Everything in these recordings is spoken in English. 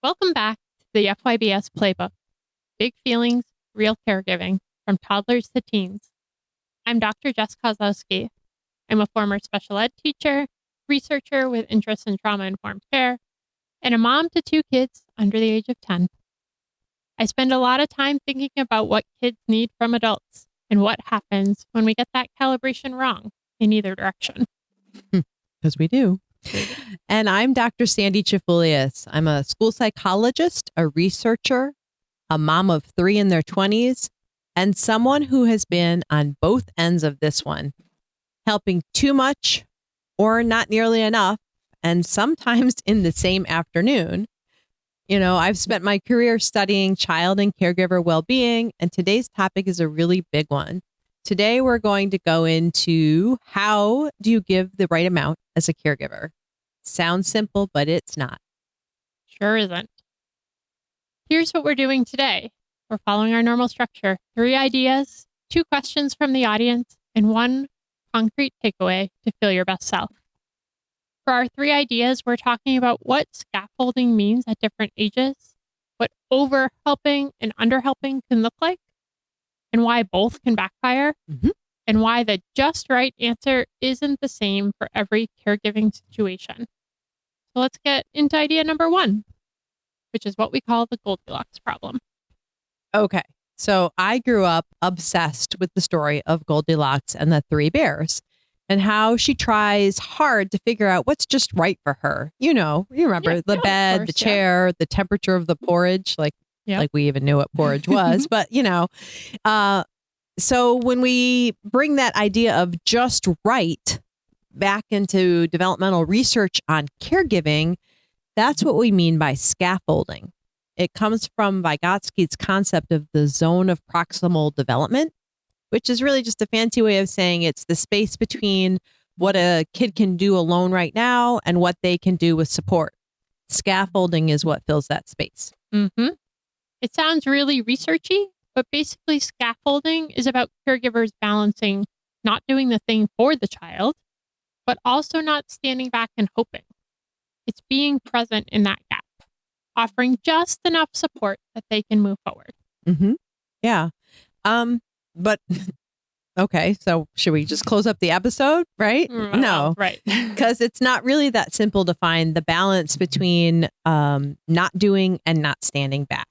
Welcome back to the FYBS Playbook, Big Feelings, Real Caregiving, from Toddlers to Teens. I'm Dr. Jess Kozlowski. I'm a former special ed teacher, researcher with interests in trauma-informed care, and a mom to 2 kids under the age of 10. I spend a lot of time thinking about what kids need from adults and what happens when we get that calibration wrong in either direction. Because we do. And I'm Dr. Sandy Chifulius. I'm a school psychologist, a researcher, a mom of 3 in their 20s, and someone who has been on both ends of this one, helping too much or not nearly enough, and sometimes in the same afternoon. You know, I've spent my career studying child and caregiver well-being, and today's topic is a really big one. Today, we're going to go into how do you give the right amount as a caregiver? Sounds simple, but it's not. Sure isn't. Here's what we're doing today. We're following our normal structure. 3 ideas, 2 questions from the audience, and 1 concrete takeaway to feel your best self. For our 3 ideas, we're talking about what scaffolding means at different ages, what over-helping and under-helping can look like, and why both can backfire, and why the just right answer isn't the same for every caregiving situation. So let's get into idea number 1, which is what we call the Goldilocks problem. Okay, so I grew up obsessed with the story of Goldilocks and the 3 bears and how she tries hard to figure out what's just right for her. You know, you remember the bed, the chair, the temperature of the porridge, like we even knew what porridge was, but you know, so when we bring that idea of just right back into developmental research on caregiving, that's what we mean by scaffolding. It comes from Vygotsky's concept of the zone of proximal development, which is really just a fancy way of saying it's the space between what a kid can do alone right now and what they can do with support. Scaffolding is what fills that space. It sounds really researchy, but basically scaffolding is about caregivers balancing not doing the thing for the child, but also not standing back and hoping. It's being present in that gap, offering just enough support that they can move forward. Yeah. But okay, so should we just close up the episode, right? No, right. Because it's not really that simple to find the balance between not doing and not standing back,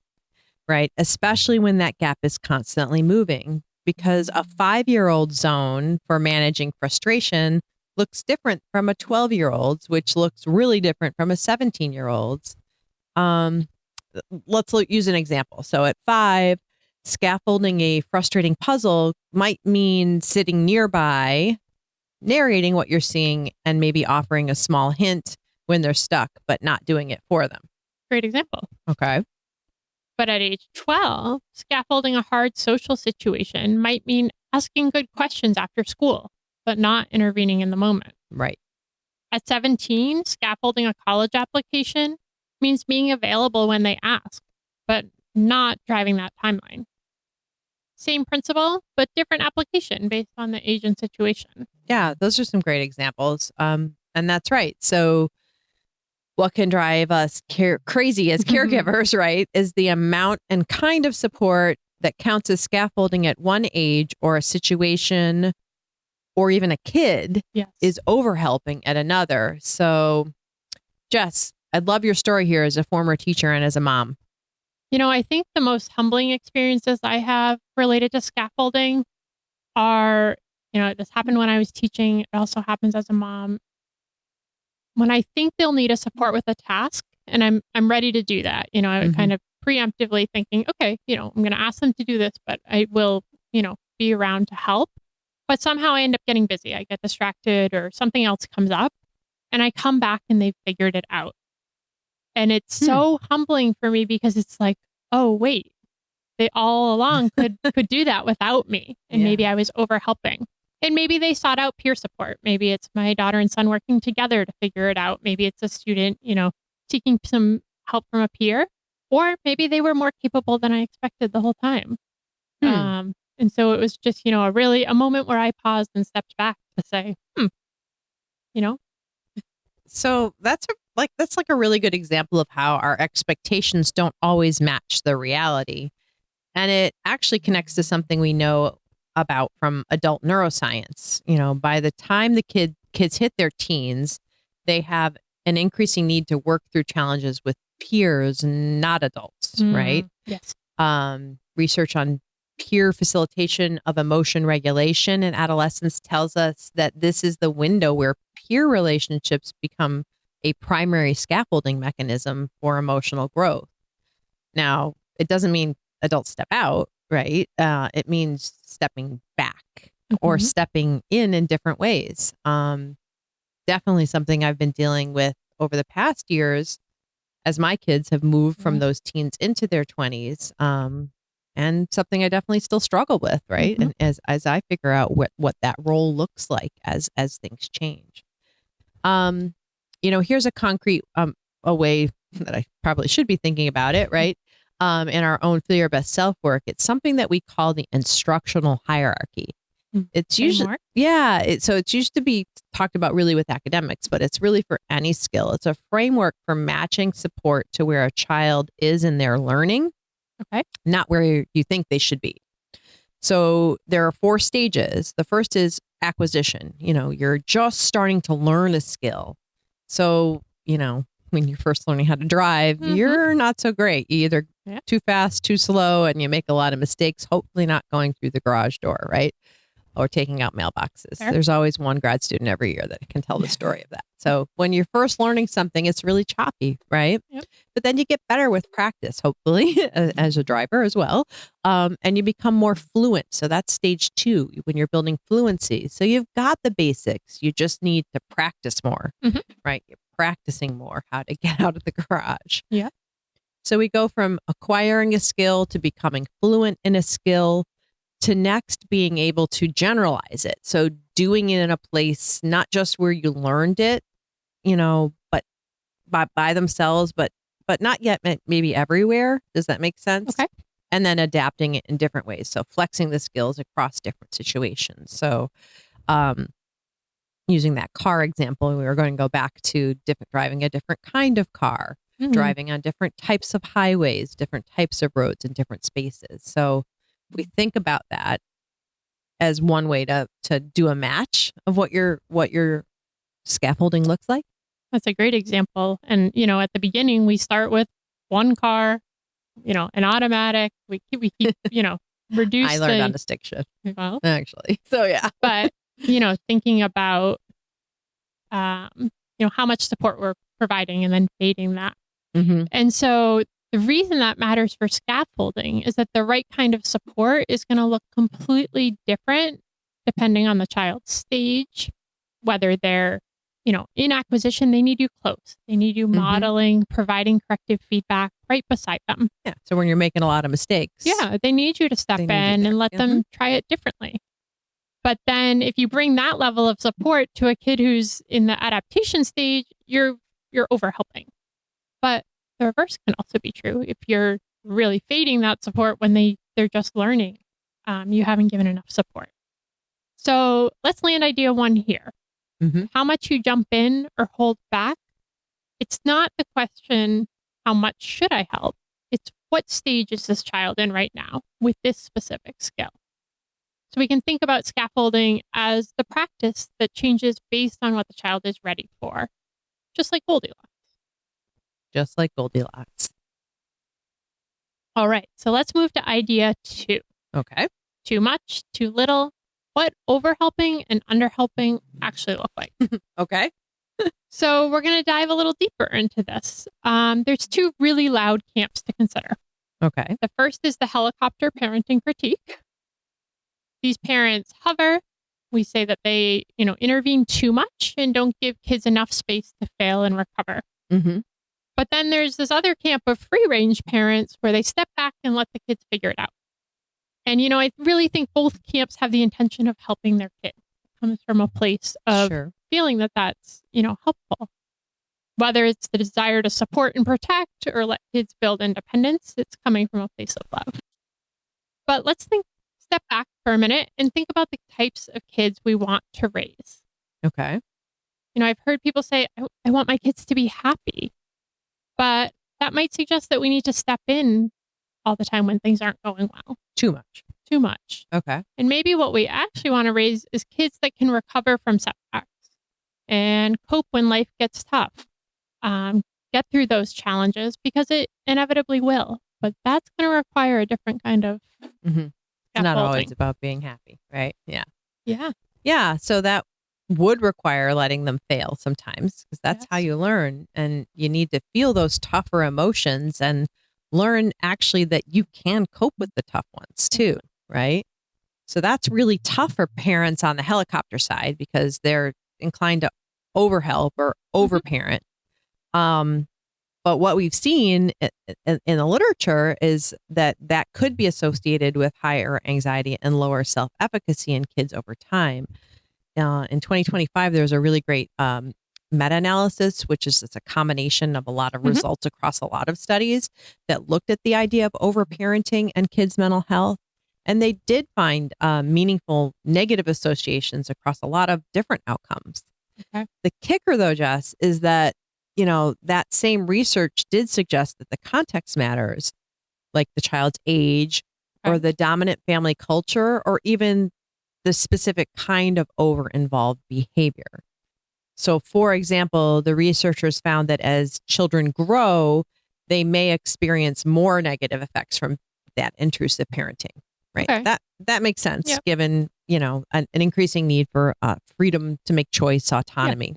right? Especially when that gap is constantly moving, because a 5-year-old zone for managing frustration looks different from a 12-year-old's, which looks really different from a 17-year-old's. Let's use an example. So at 5, scaffolding a frustrating puzzle might mean sitting nearby, narrating what you're seeing, and maybe offering a small hint when they're stuck, but not doing it for them. Great example. Okay. But at age 12, scaffolding a hard social situation might mean asking good questions after school, but not intervening in the moment. Right. At 17, scaffolding a college application means being available when they ask, but not driving that timeline. Same principle, but different application based on the age and situation. Yeah, those are some great examples. And that's right. So what can drive us crazy as caregivers, right, is the amount and kind of support that counts as scaffolding at one age or a situation or even a kid is overhelping at another. So, Jess, I'd love your story here as a former teacher and as a mom. You know, I think the most humbling experiences I have related to scaffolding are, this happened when I was teaching. It also happens as a mom. When I think they'll need a support with a task and I'm ready to do that, I kind of preemptively thinking, okay, I'm going to ask them to do this, but I will, be around to help. But somehow I end up getting busy. I get distracted or something else comes up and I come back and they've figured it out. And it's so humbling for me because it's like, oh, wait, they all along could do that without me. And maybe I was over helping. And maybe they sought out peer support. Maybe it's my daughter and son working together to figure it out. Maybe it's a student, seeking some help from a peer. Or maybe they were more capable than I expected the whole time. And so it was just, a moment where I paused and stepped back to say, So that's a that's like a really good example of how our expectations don't always match the reality. And it actually connects to something we know about from adult neuroscience. By the time the kids hit their teens, they have an increasing need to work through challenges with peers, not adults, right? Yes. Research on peer facilitation of emotion regulation in adolescence tells us that this is the window where peer relationships become a primary scaffolding mechanism for emotional growth. Now, it doesn't mean adults step out, right? It means stepping back or stepping in different ways. Definitely something I've been dealing with over the past years as my kids have moved from those teens into their 20s. And something I definitely still struggle with, right? And as I figure out what that role looks like as things change. Here's a concrete a way that I probably should be thinking about it, right? In our own Feel Your Best Self work, it's something that we call the instructional hierarchy. It's usually, so it's used to be talked about really with academics, but it's really for any skill. It's a framework for matching support to where a child is in their learning, not where you think they should be. So there are 4 stages. The first is acquisition. You're just starting to learn a skill. So, when you're first learning how to drive, you're not so great. You either too fast, too slow, and you make a lot of mistakes, hopefully not going through the garage door, right? Or taking out mailboxes. Sure. There's always one grad student every year that can tell the story of that. So when you're first learning something, it's really choppy, right? Yep. But then you get better with practice, hopefully, as a driver as well. And you become more fluent. So that's stage 2 when you're building fluency. So you've got the basics. You just need to practice more, right? You're practicing more how to get out of the garage. Yeah. So we go from acquiring a skill to becoming fluent in a skill to next being able to generalize it. So doing it in a place, not just where you learned it, but by themselves, but not yet maybe everywhere. Does that make sense? Okay. And then adapting it in different ways. So flexing the skills across different situations. So using that car example, we were going to go back to driving a different kind of car, driving on different types of highways, different types of roads and different spaces. So we think about that as one way to do a match of what your scaffolding looks like. That's a great example. And, at the beginning, we start with one car, an automatic. We keep reduce. I learned on a stick shift, actually. So, yeah. But, thinking about, how much support we're providing and then fading that. And so the reason that matters for scaffolding is that the right kind of support is going to look completely different depending on the child's stage, whether they're, in acquisition, they need you close. They need you modeling, providing corrective feedback right beside them. Yeah. So when you're making a lot of mistakes. Yeah. They need you to step in and let them try it differently. But then if you bring that level of support to a kid who's in the adaptation stage, you're overhelping. But the reverse can also be true. If you're really fading that support when they're just learning, you haven't given enough support. So let's land idea 1 here. How much you jump in or hold back. It's not the question, how much should I help? It's what stage is this child in right now with this specific skill? So we can think about scaffolding as the practice that changes based on what the child is ready for, just like Goldilocks. Just like Goldilocks. All right, so let's move to idea 2. Okay. Too much, too little. What overhelping and underhelping actually look like. Okay. So we're going to dive a little deeper into this. There's 2 really loud camps to consider. Okay. The first is the helicopter parenting critique. These parents hover. We say that they, intervene too much and don't give kids enough space to fail and recover. But then there's this other camp of free range parents where they step back and let the kids figure it out. And, I really think both camps have the intention of helping their kid. It comes from a place of feeling that that's, helpful. Whether it's the desire to support and protect or let kids build independence, it's coming from a place of love. But let's step back for a minute and think about the types of kids we want to raise. Okay. I've heard people say, I want my kids to be happy, but that might suggest that we need to step in all the time when things aren't going well. Too much. Too much. Okay. And maybe what we actually want to raise is kids that can recover from setbacks and cope when life gets tough. Get through those challenges because it inevitably will. But that's going to require a different kind of It's not always about being happy, right? Yeah. Yeah. Yeah. So that would require letting them fail sometimes because that's how Yes. you learn. And you need to feel those tougher emotions and learn actually that you can cope with the tough ones too, right? So that's really tough for parents on the helicopter side because they're inclined to overhelp or overparent. But what we've seen in the literature is that could be associated with higher anxiety and lower self-efficacy in kids over time. In 2025, there was a really great meta-analysis, which is it's a combination of a lot of results across a lot of studies that looked at the idea of overparenting and kids' mental health. And they did find meaningful negative associations across a lot of different outcomes. Okay. The kicker, though, Jess, is that, that same research did suggest that the context matters, like the child's age or the dominant family culture, or even the specific kind of over-involved behavior. So, for example, the researchers found that as children grow, they may experience more negative effects from that intrusive parenting. Right. Okay. That makes sense Yep. given, an increasing need for freedom to make choice, autonomy. Yep.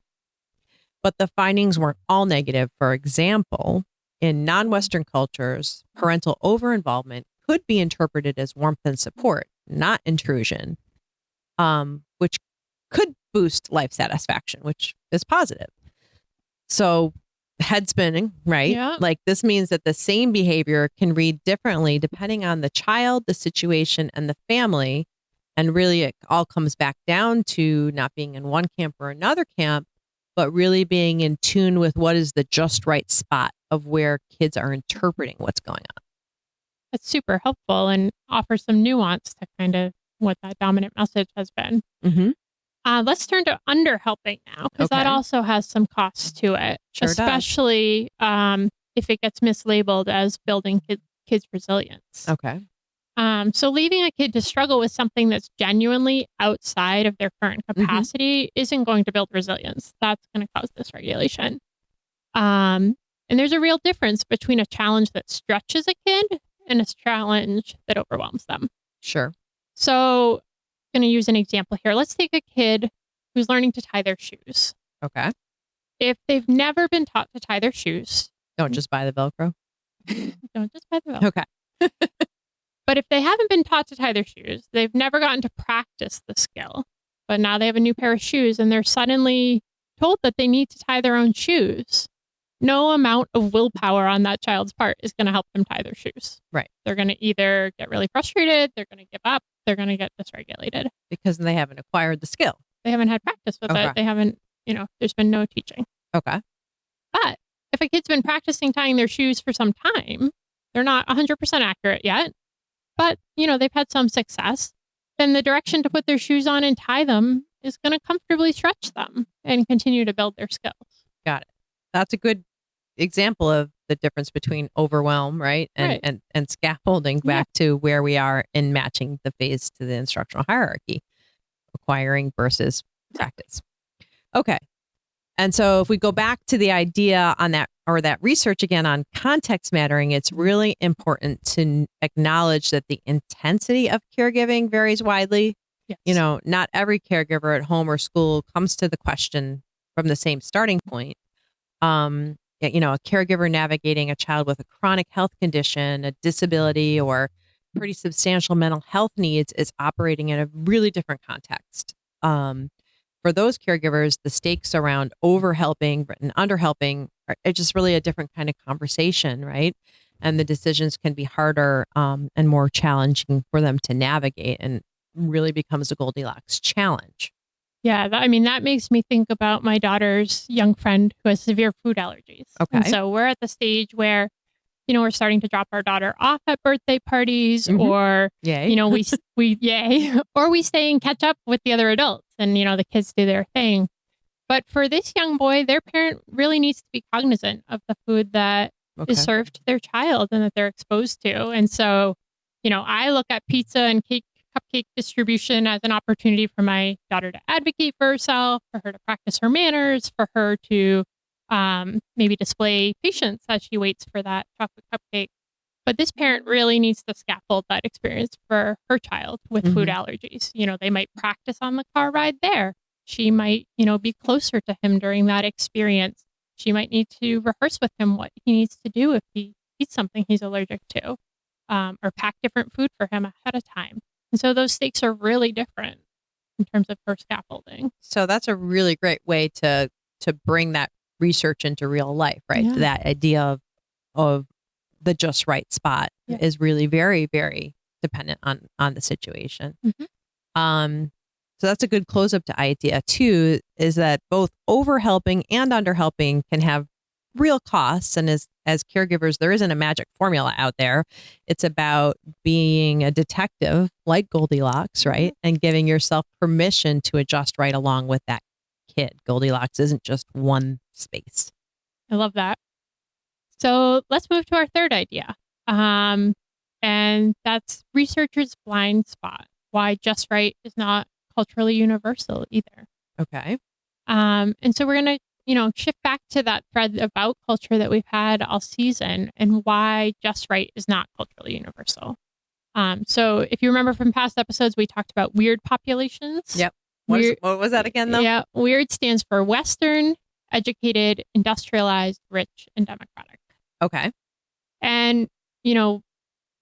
But the findings weren't all negative. For example, in non-Western cultures, parental over-involvement could be interpreted as warmth and support, not intrusion, which could boost life satisfaction, which is positive. So head spinning, right? Yeah. Like this means that the same behavior can read differently depending on the child, the situation, and the family. And really it all comes back down to not being in one camp or another camp, but really being in tune with what is the just right spot of where kids are interpreting what's going on. That's super helpful and offers some nuance to kind of what that dominant message has been. Let's turn to underhelping now, because that also has some costs to it, Sure especially if it gets mislabeled as building kids' resilience. Okay. So leaving a kid to struggle with something that's genuinely outside of their current capacity isn't going to build resilience. That's going to cause dysregulation. And there's a real difference between a challenge that stretches a kid and a challenge that overwhelms them. Sure. So I'm going to use an example here. Let's take a kid who's learning to tie their shoes. Okay. If they've never been taught to tie their shoes, don't just buy the Velcro. Don't just buy the Velcro. Okay. But if they haven't been taught to tie their shoes, they've never gotten to practice the skill, but now they have a new pair of shoes and they're suddenly told that they need to tie their own shoes. No amount of willpower on that child's part is going to help them tie their shoes. Right. They're going to either get really frustrated, they're going to give up, they're going to get dysregulated. Because they haven't acquired the skill. They haven't had practice with it. They haven't, there's been no teaching. Okay. But if a kid's been practicing tying their shoes for some time, they're not 100% accurate yet, but, they've had some success, then the direction to put their shoes on and tie them is going to comfortably stretch them and continue to build their skills. Got it. That's a good example of the difference between overwhelm, right? And scaffolding back to where we are in matching the phase to the instructional hierarchy, acquiring versus practice. Okay. And so if we go back to the idea on that, or that research again on context mattering, it's really important to acknowledge that the intensity of caregiving varies widely. Yes. Not every caregiver at home or school comes to the question from the same starting point. A caregiver navigating a child with a chronic health condition, a disability, or pretty substantial mental health needs is operating in a really different context. For those caregivers, the stakes around overhelping and underhelping are just really a different kind of conversation, right? And the decisions can be harder and more challenging for them to navigate, and really becomes a Goldilocks challenge. Yeah, that makes me think about my daughter's young friend who has severe food allergies. Okay. And so we're at the stage where, we're starting to drop our daughter off at birthday parties, or, Yay. we yay, or we stay and catch up with the other adults and, the kids do their thing. But for this young boy, their parent really needs to be cognizant of the food that is Okay. served to their child and that they're exposed to. And so, I look at pizza and cupcake distribution as an opportunity for my daughter to advocate for herself, for her to practice her manners, for her to maybe display patience as she waits for that chocolate cupcake. But this parent really needs to scaffold that experience for her child with food allergies. They might practice on the car ride there. She might, be closer to him during that experience. She might need to rehearse with him what he needs to do if he eats something he's allergic to, or pack different food for him ahead of time. And so those stakes are really different in terms of her scaffolding. So that's a really great way to bring that research into real life, right? Yeah. That idea of the just right spot is really very, very dependent on the situation. So that's a good close up to idea too, is that both overhelping and underhelping can have real costs. And as caregivers, there isn't a magic formula out there. It's about being a detective like Goldilocks, right? And giving yourself permission to adjust right along with that kid. Goldilocks isn't just one space. I love that. So let's move to our third idea. And that's researchers' blind spot. Why just right is not culturally universal either. Okay. And so we're going to, shift back to that thread about culture that we've had all season and why just right is not culturally universal. So if you remember from past episodes, we talked about weird populations. Yep. What was that again, though? Yeah. Weird stands for Western, educated, industrialized, rich, and democratic. Okay. And,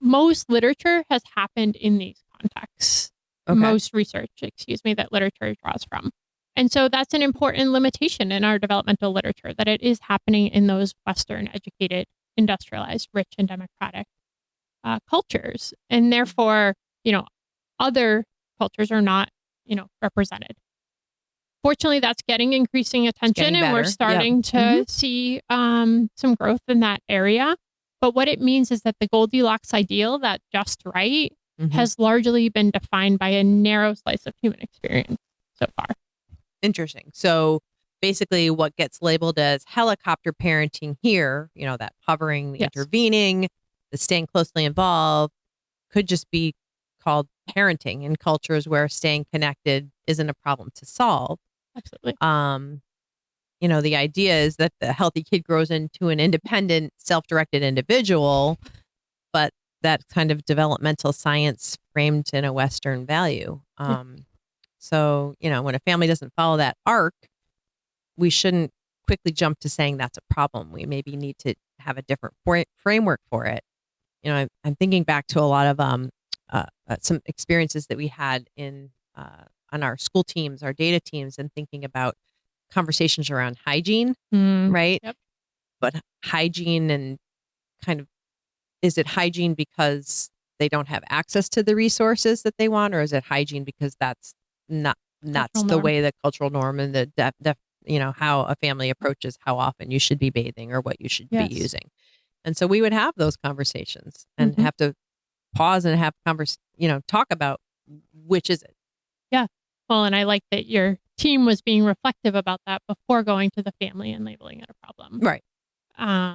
most literature has happened in these contexts. Okay. Most research, that literature draws from. And so that's an important limitation in our developmental literature, that it is happening in those Western, educated, industrialized, rich, and democratic cultures. And therefore, other cultures are not, represented. Fortunately, that's getting increasing attention, and we're starting to see some growth in that area. But what it means is that the Goldilocks ideal, that just right, has largely been defined by a narrow slice of human experience so far. Interesting. So basically what gets labeled as helicopter parenting here, that hovering, the intervening, the staying closely involved, could just be called parenting in cultures where staying connected isn't a problem to solve. Absolutely. The idea is that the healthy kid grows into an independent, self-directed individual, but that kind of developmental science framed in a Western value. So, when a family doesn't follow that arc, we shouldn't quickly jump to saying that's a problem. We maybe need to have a different framework for it. I'm thinking back to a lot of some experiences that we had on our school teams, our data teams, and thinking about conversations around hygiene, right? Yep. But hygiene and kind of, is it hygiene because they don't have access to the resources that they want, or is it hygiene because that's the way the cultural norm and the how a family approaches how often you should be bathing or what you should be using? And so we would have those conversations and have to pause and have talk about which is it. Yeah. Well, and I like that your team was being reflective about that before going to the family and labeling it a problem. Right.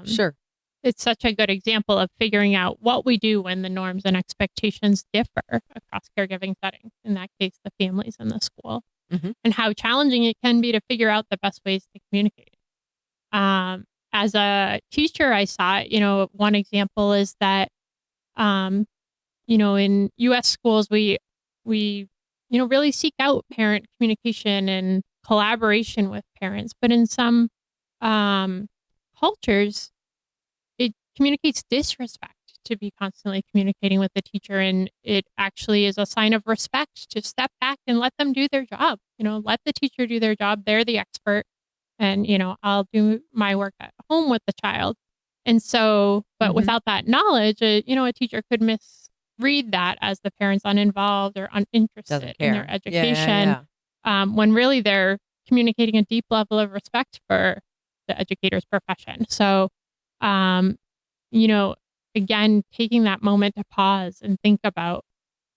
Sure. It's such a good example of figuring out what we do when the norms and expectations differ across caregiving settings, in that case, the families and the school, and how challenging it can be to figure out the best ways to communicate. As a teacher, I saw, one example is that, in U.S. schools, we really seek out parent communication and collaboration with parents. But in some cultures, it communicates disrespect to be constantly communicating with the teacher. And it actually is a sign of respect to step back and let them do their job. Let the teacher do their job. They're the expert. And, I'll do my work at home with the child. And so, but without that knowledge, a teacher could misread that as the parent's uninvolved or uninterested in their education, when really they're communicating a deep level of respect for the educator's profession. So, again, taking that moment to pause and think about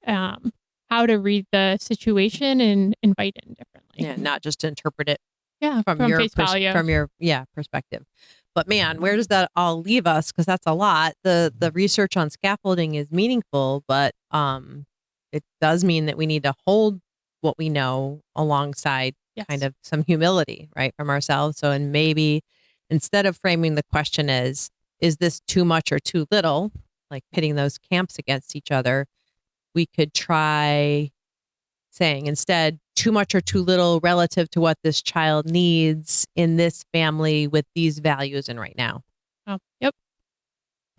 how to read the situation and invite in differently. Yeah, not just to interpret it Yeah, from from your face value. perspective. But man, where does that all leave us? Because that's a lot. The research on scaffolding is meaningful, but it does mean that we need to hold what we know alongside kind Yes. of some humility, right, from ourselves. So, and maybe instead of framing the question as, is this too much or too little, like pitting those camps against each other, we could try saying instead, too much or too little relative to what this child needs in this family with these values and right now. Oh, yep.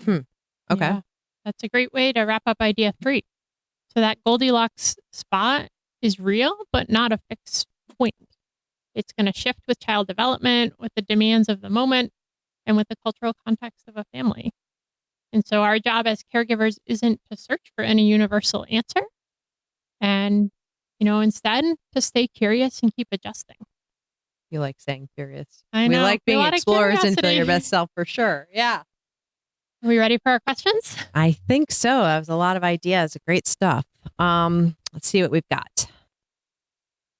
Okay. Yeah, that's a great way to wrap up idea 3. So that Goldilocks spot is real, but not a fixed point. It's going to shift with child development, with the demands of the moment, and with the cultural context of a family. And so our job as caregivers isn't to search for any universal answer, and instead to stay curious and keep adjusting. You like saying curious. I We know. like being A lot of explorers and feel your curiosity. best self for sure. Yeah. Are we ready for our questions? I think so. That was a lot of ideas. Great stuff. Let's see what we've got.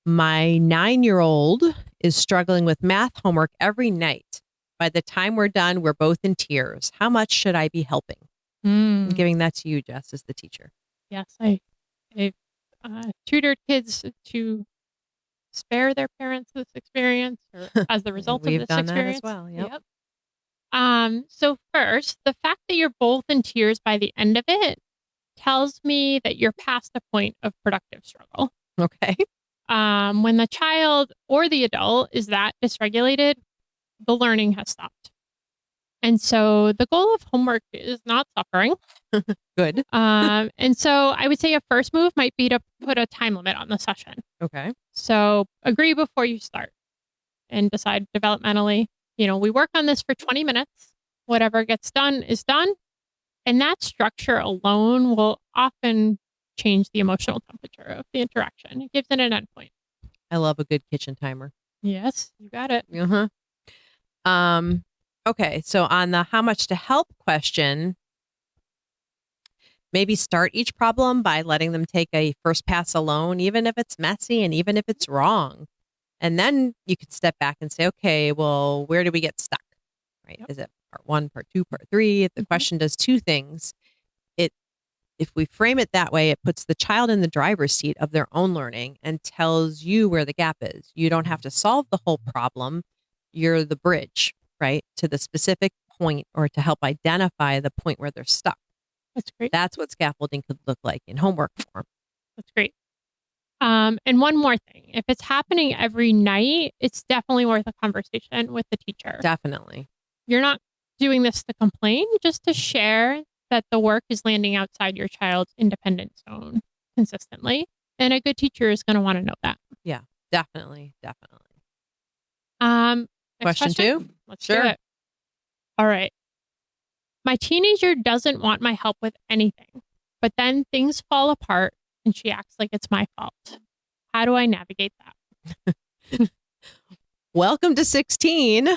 My 9-year-old is struggling with math homework every night. By the time we're done, we're both in tears. How much should I be helping? I'm giving that to you, Jess, as the teacher. Yes, I've tutored kids to spare their parents this experience, or as the result of We've this done experience. that as well. Yep. So first, the fact that you're both in tears by the end of it tells me that you're past the point of productive struggle. Okay. When the child or the adult is that dysregulated, the learning has stopped. And so the goal of homework is not suffering. Good. And so I would say a first move might be to put a time limit on the session. Okay. So agree before you start and decide developmentally, we work on this for 20 minutes. Whatever gets done is done. And that structure alone will often change the emotional temperature of the interaction. It gives it an endpoint. I love a good kitchen timer. Yes, you got it. Okay. So on the how much to help question, maybe start each problem by letting them take a first pass alone, even if it's messy and even if it's wrong. And then you could step back and say, okay, well, where do we get stuck? Right? Yep. Is it part 1, part 2, part 3? If the question does 2 things, if we frame it that way, it puts the child in the driver's seat of their own learning and tells you where the gap is. You don't have to solve the whole problem. You're the bridge, right, to the specific point or to help identify the point where they're stuck. That's great. That's what scaffolding could look like in homework form. That's great. And one more thing, if it's happening every night, it's definitely worth a conversation with the teacher. Definitely. You're not doing this to complain, just to share that the work is landing outside your child's independent zone consistently. And a good teacher is going to want to know that. Yeah, definitely. Definitely. Next Question 2? Let's Sure. do it. All right. My teenager doesn't want my help with anything, but then things fall apart and she acts like it's my fault. How do I navigate that? Welcome to 16.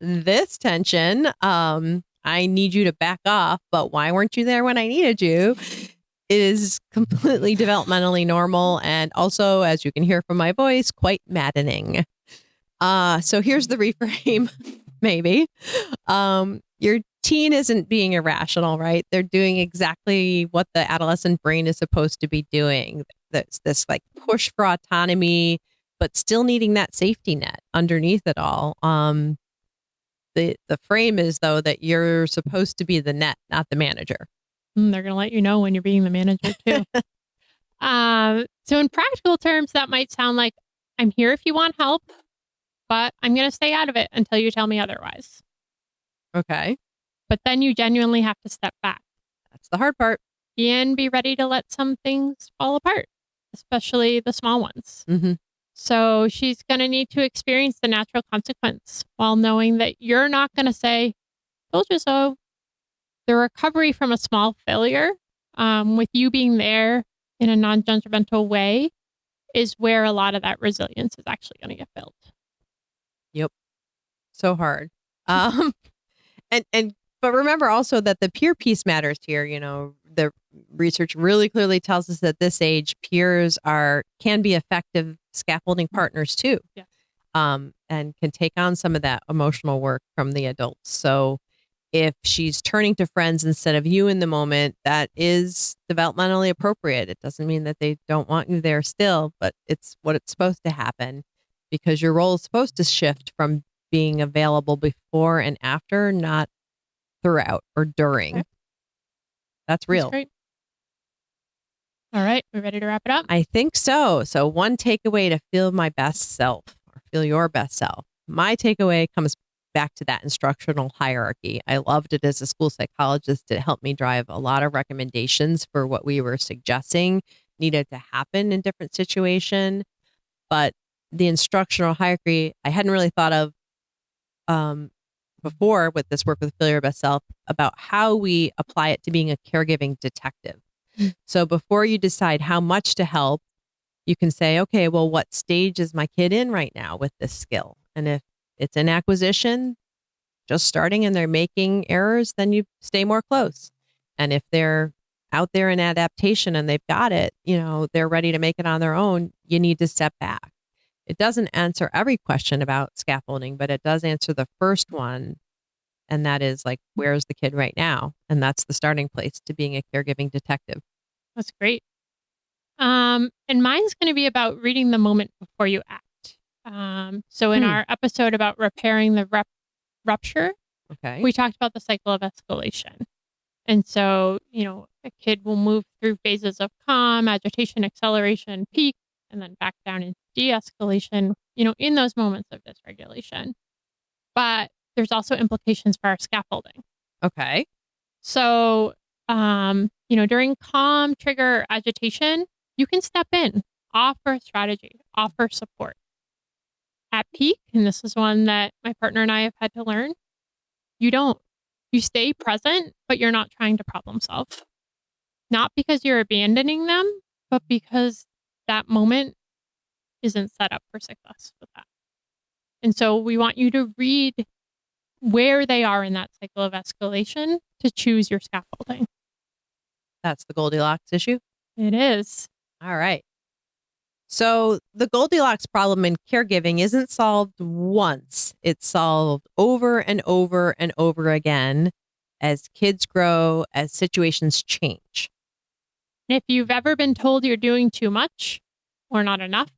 This tension, I need you to back off, but why weren't you there when I needed you, is completely developmentally normal. And also, as you can hear from my voice, quite maddening. So here's the reframe, maybe. Your teen isn't being irrational, right? They're doing exactly what the adolescent brain is supposed to be doing. That's this like push for autonomy, but still needing that safety net underneath it all. The frame is though that you're supposed to be the net, not the manager. They're going to let you know when you're being the manager too. So in practical terms, that might sound like, I'm here if you want help, but I'm going to stay out of it until you tell me otherwise. Okay. But then you genuinely have to step back. That's the hard part. And be ready to let some things fall apart, especially the small ones. Mm-hmm. So she's going to need to experience the natural consequence while knowing that you're not going to say, told you so. The recovery from a small failure, with you being there in a non-judgmental way, is where a lot of that resilience is actually going to get built. Yep. So hard. But remember also that the peer piece matters here. The research really clearly tells us that this age peers can be effective scaffolding partners too. Yeah. and can take on some of that emotional work from the adults. So if she's turning to friends instead of you in the moment, that is developmentally appropriate. It doesn't mean that they don't want you there still, but it's what it's supposed to happen, because your role is supposed to shift from being available before and after, not throughout or during. Okay. That's real. That's great. All right. We ready to wrap it up? I think so. So one takeaway to feel my best self, or feel your best self. My takeaway comes back to that instructional hierarchy. I loved it as a school psychologist. It helped me drive a lot of recommendations for what we were suggesting needed to happen in different situations. But the instructional hierarchy, I hadn't really thought of before with this work with Feel Your Best Self, about how we apply it to being a caregiving detective. So before you decide how much to help, you can say, okay, well, what stage is my kid in right now with this skill? And if it's an acquisition, just starting, and they're making errors, then you stay more close. And if they're out there in adaptation and they've got it, they're ready to make it on their own, you need to step back. It doesn't answer every question about scaffolding, but it does answer the first one. And that is like, where's the kid right now? And that's the starting place to being a caregiving detective. That's great. And mine's going to be about reading the moment before you act. So in our episode about repairing the rupture, okay, we talked about the cycle of escalation. And so, a kid will move through phases of calm, agitation, acceleration, peak, and then back down into de-escalation, in those moments of dysregulation. But there's also implications for our scaffolding. Okay. So, during calm, trigger, agitation, you can step in, offer strategy, offer support. At peak, and this is one that my partner and I have had to learn, you don't. You stay present, but you're not trying to problem solve. Not because you're abandoning them, but because that moment isn't set up for success with that. And so we want you to read where they are in that cycle of escalation to choose your scaffolding. That's the Goldilocks issue? It is. All right. So the Goldilocks problem in caregiving isn't solved once. It's solved over and over and over again as kids grow, as situations change. And if you've ever been told you're doing too much or not enough,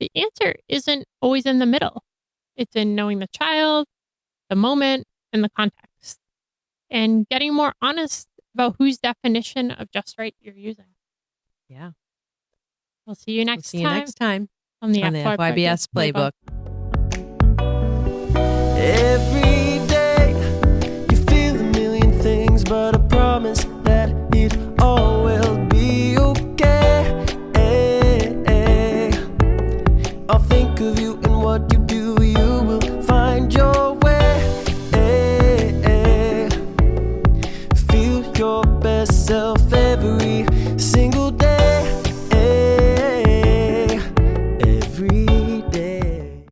the answer isn't always in the middle. It's in knowing the child, the moment, and the context, and getting more honest about whose definition of just right you're using. Yeah. We'll see you next time on the FYBS Playbook. Every day you feel a million things, but I promise that it all will be okay. I'll think of you and what you do, you will find your way. Feel your best self every